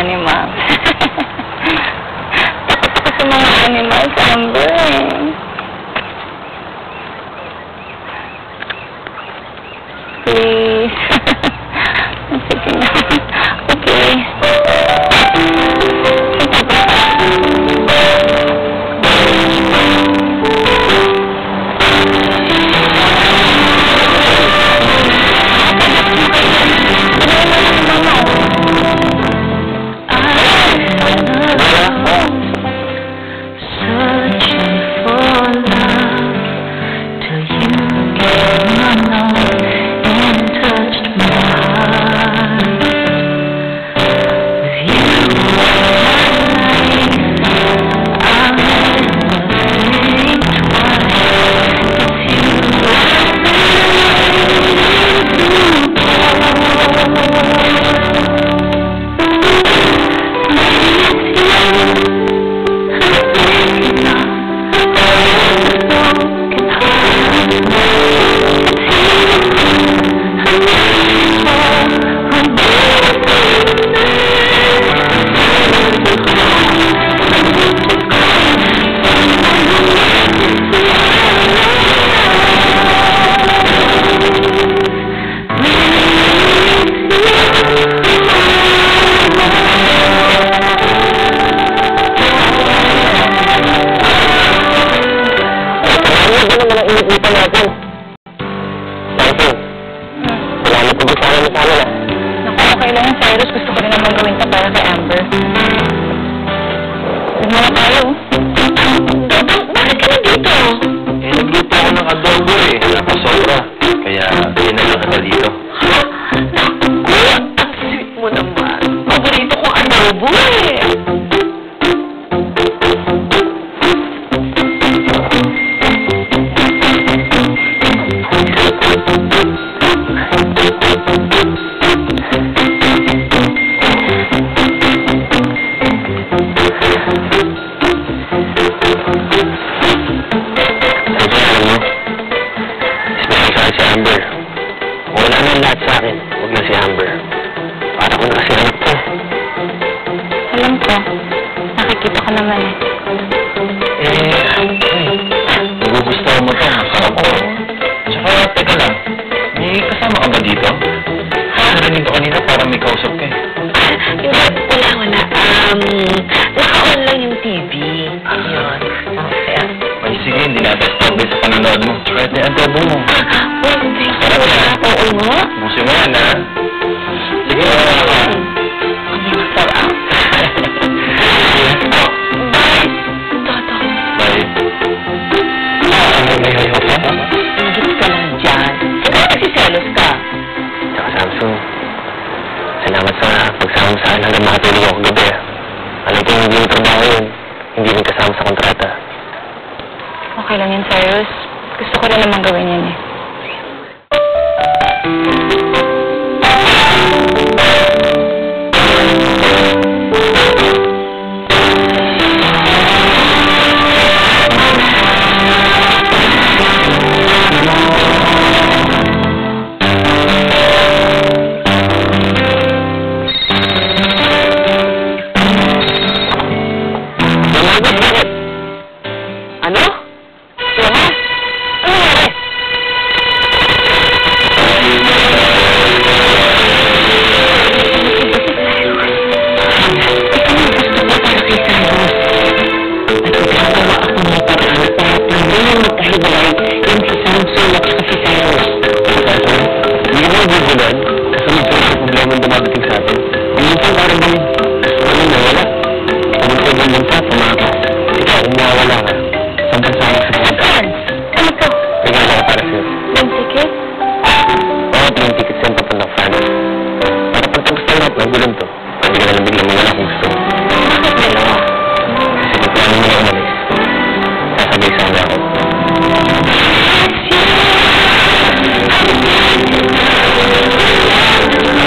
animal. Takot ako sa mga animal, Amber. Please. Sige na. Okay. Gusto ko rin naman gawin ka para kay Amber. Huwag mo na tayo. Bakit ka nandito? Nagluto ako ng adobo Napasobra. Kaya, dinala ka dito. Naku, ang sweet mo naman. Paborito kong adobo Lahat sa akin, huwag na si Amber. Para ko na kasi anak ko. Alam ko. Nakikita ko naman Nagugustuhan mo to. Masarap ko. Tsaka, teka lang. May kasama ka ba dito? Narinig ko kanina parang may kausap ka Wala. Naka-on lang yung TV. Yun. Ay, sige, hindi natin sa panonood mo. Tsaka, ito yung adobo mo. Sarap na. Oo nga. Busin mo yan, ha? Sige, Sarap. Bye. Toto. Bye. May hayo ka? Ingit ka lang dyan. Siguro nagsiselos ka. Tsaka, Samsung, salamat sa pagsama sa akin hanggang makatulog ako gabi. Alam ko hindi yung trabaho yun. Hindi rin kasama sa kontrata. Okay lang yun, Cyrus. Gusto ko rin naman gawin yan Ano? Wala? Umawala ka. Saan ba sa akin? Ano to? Regalo ko para sa'yo.